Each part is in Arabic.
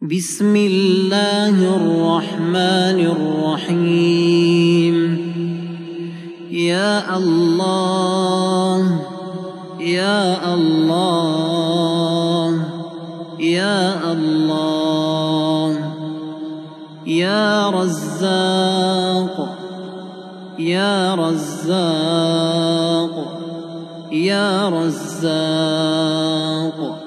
بسم الله الرحمن الرحيم. يا الله يا الله يا الله، يا رزاق يا رزاق يا رزاق.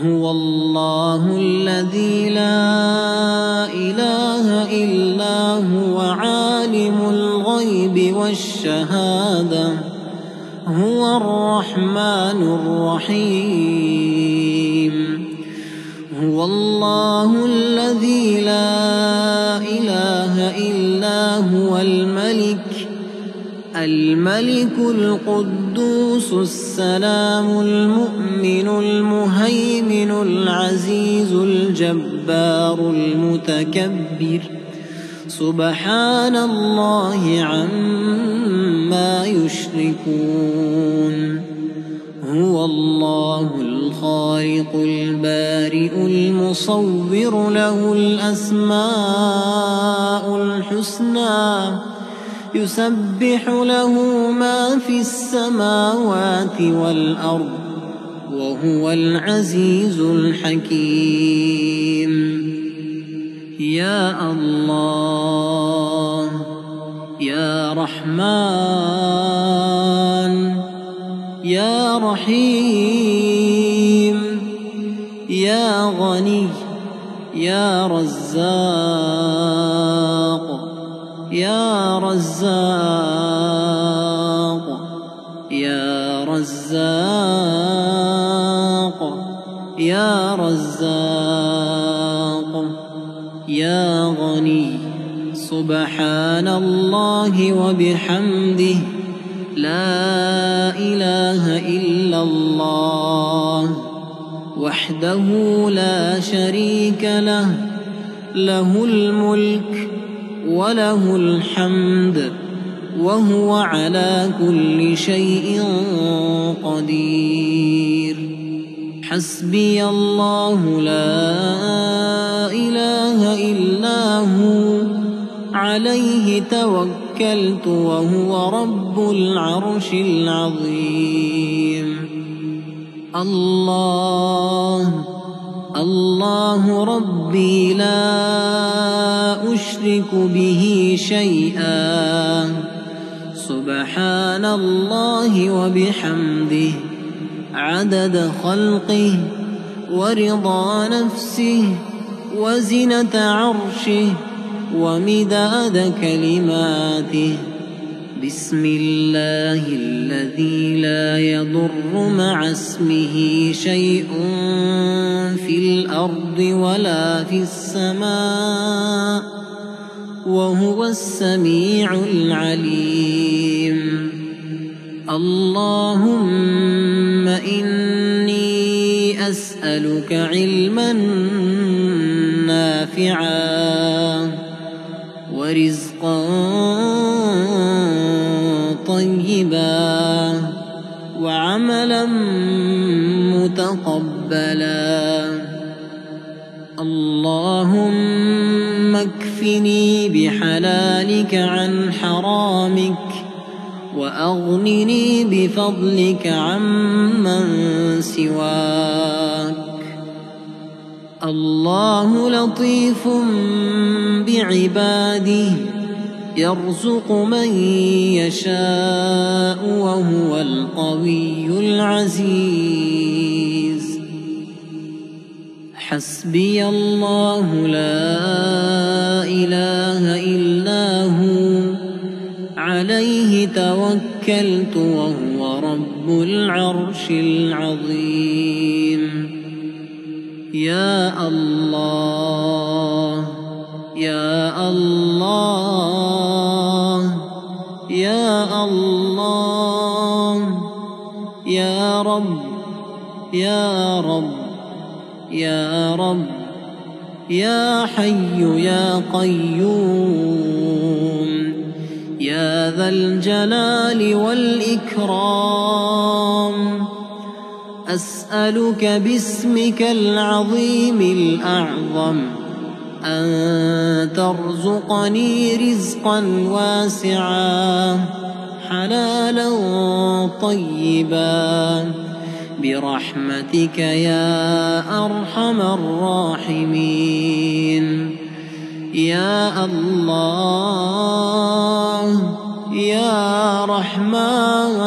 هو الله الذي لا إله إلا هو عالم الغيب والشهادة، هو الرحمن الرحيم. هو الله الذي لا إله إلا هو الملك القدوس السلام المؤمن المهيمن العزيز الجبار المتكبر. سبحان الله عما يشركون. هو الله الخالق البارئ المصور، له الأسماء الحسنى، يسبح له ما في السماوات والأرض، وهو العزيز الحكيم. يا الله يا رحمن يا رحيم، يا غني يا رزاق يا رزاق يا رزاق يا رزاق يا غني. سبحان الله وبحمده، لا إله إلا الله وحده لا شريك له، له الملك وله الحمد، وهو على كل شيء قدير. حسبي الله لا إله إلا هو، عليه توكلت وهو رب العرش العظيم. الله ربي لا أشرك به شيئا. سبحان الله وبحمده، عدد خلقه ورضا نفسه وزنة عرشه ومداد كلماته. بسم الله الذي لا يضر مع اسمه شيء في الأرض ولا في السماء، وهو السميع العليم. اللهم إني أسألك علما نافعا ورزقا طيبا وعملا متقبلا. اللهم اكفني بحلالك عن حرامك، وأغنني بفضلك عمن سواك. الله لطيف بعباده، يرزق من يشاء وهو القوي العزيز. حسبي الله لا إله إلا هو، عليه توكلت وهو رب العرش العظيم. يا الله يا الله يا الله، يا رب يا رب يا رب، يا حي يا قيوم، يا ذا الجلال والإكرام. أسألك باسمك العظيم الأعظم أن ترزقني رزقا واسعا حلالا طيبا برحمتك يا أرحم الراحمين. يا الله يا رحمن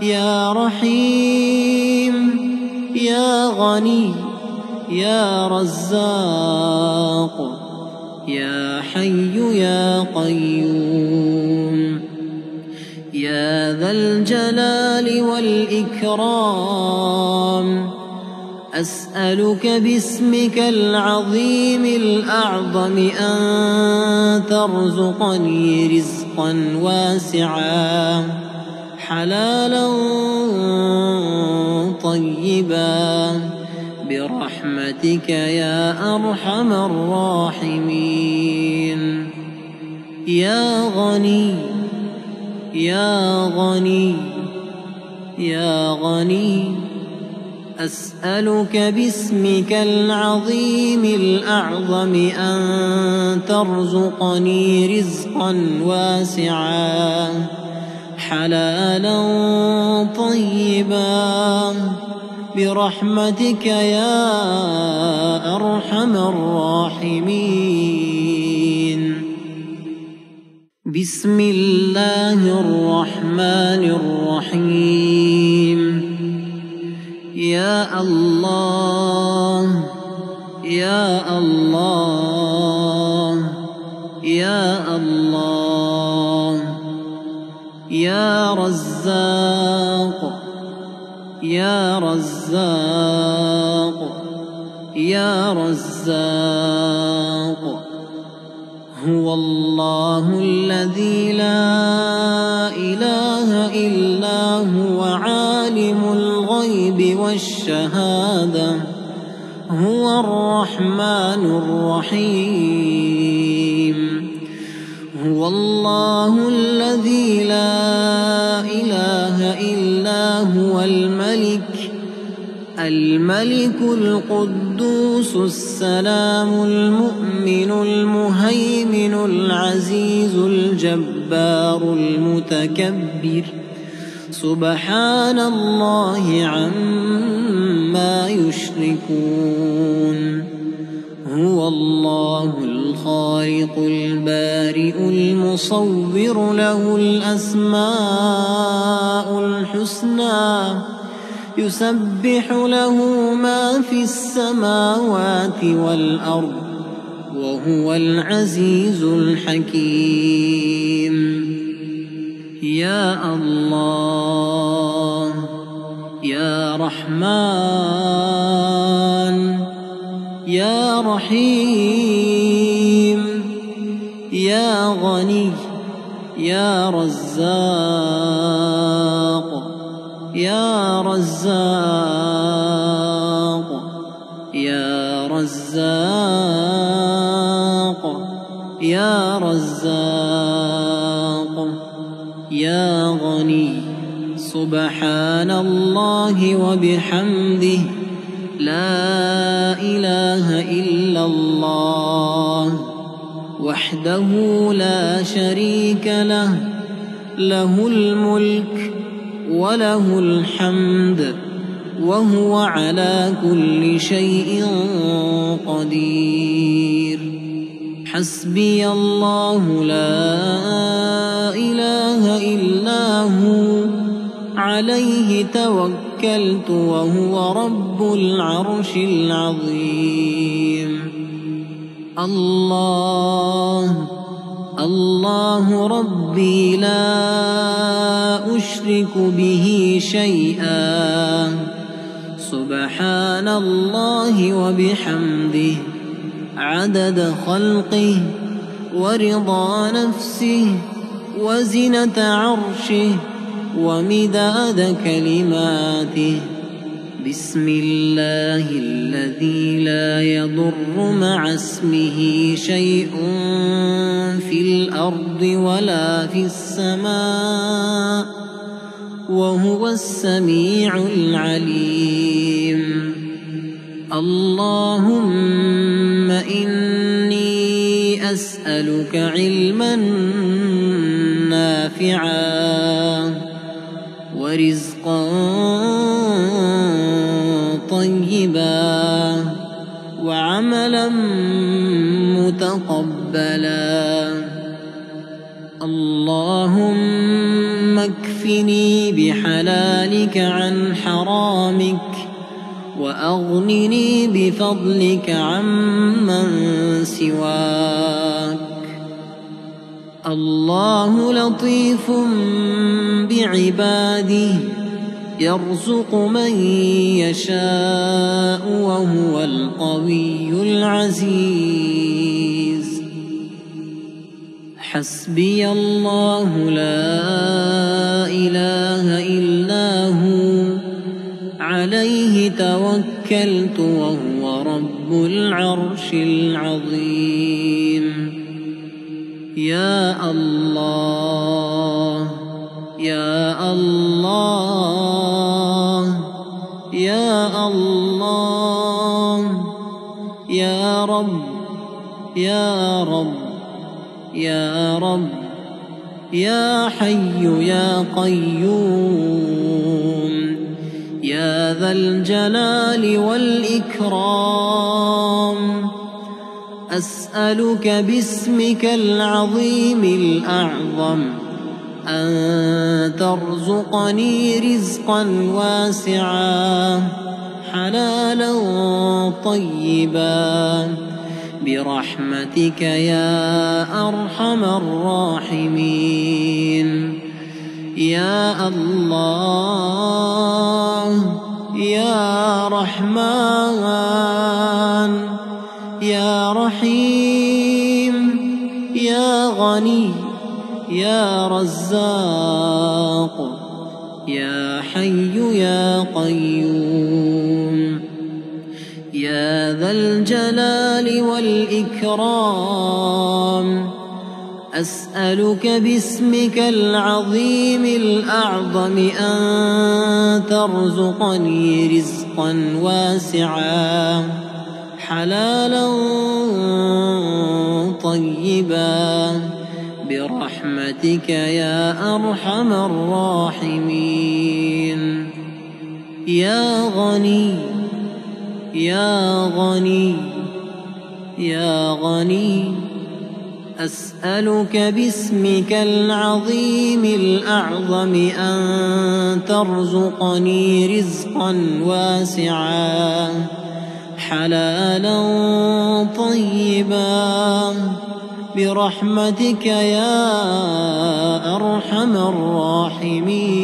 يا رحيم يا غني يا رزاق يا حي يا قيوم يا ذا الجلال والإكرام. أسألك باسمك العظيم الأعظم أن ترزقني رزقا واسعا حلالا طيبا برحمتك يا أرحم الراحمين. يا غني يا غني يا غني أسألك باسمك العظيم الأعظم أن ترزقني رزقا واسعا حلالا طيبا برحمتك يا أرحم الراحمين. بسم الله الرحمن الرحيم. يا الله يا الله يا الله يا رزاق يا رزاق يا رزاق. هو الله الذي لا إله إلا هو عالم الغيب والشهادة هو الرحمن الرحيم. هو الله الذي لا إله إلا هو الملك القدوس السلام المؤمن المهيمن العزيز الجبار المتكبر. سبحان الله عما يشركون. هو الله الخالق البارئ المصور له الأسماء الحسنى يسبح له ما في السماوات والأرض وهو العزيز الحكيم. يا الله يا رحمن يا رحيم يا غني يا رزاق يا رزاق يا رزاق يا رزاق يا غني. سبحان الله وبحمده لا إله إلا الله وحده لا شريك له له الملك وله الحمد وهو على كل شيء قدير. حسبي الله لا إله إلا هو عليه توكلت وهو رب العرش العظيم. الله ربي لا أشرك به شيئا. سبحان الله وبحمده عدد خلقه ورضا نفسه وزنة عرشه ومداد كلماته. بسم الله الذي لا يضر مع اسمه شيء في الأرض ولا في السماء وهو السميع العليم. اللهم إني أسألك علما نافعا ورزقا طيبا وعملا متقبلا. اللهم اكفني بحلالك عن حرامك وأغنني بفضلك عمن سواك. الله لطيف بعباده يرزق من يشاء وهو القوي العزيز. حسبي الله لا إله إلا هو عليه توكلت وهو رب العرش العظيم. يا الله يا الله يا الله يا رب يا رب يا رب يا حي يا قيوم يا ذا الجلال والإكرام. أسألك باسمك العظيم الأعظم أن ترزقني رزقا واسعا حلالا طيبا برحمتك يا أرحم الراحمين. يا الله يا رحمن يا رحيم يا غني يا رزاق يا حي يا قيوم يا ذا الجلال والإكرام. أسألك باسمك العظيم الأعظم أن ترزقني رزقا واسعا حلالا طيبا برحمتك يا أرحم الراحمين. يا غني يا غني يا غني. أسألك باسمك العظيم الأعظم أن ترزقني رزقا واسعا حلالا طيبا برحمتك يا أرحم الراحمين.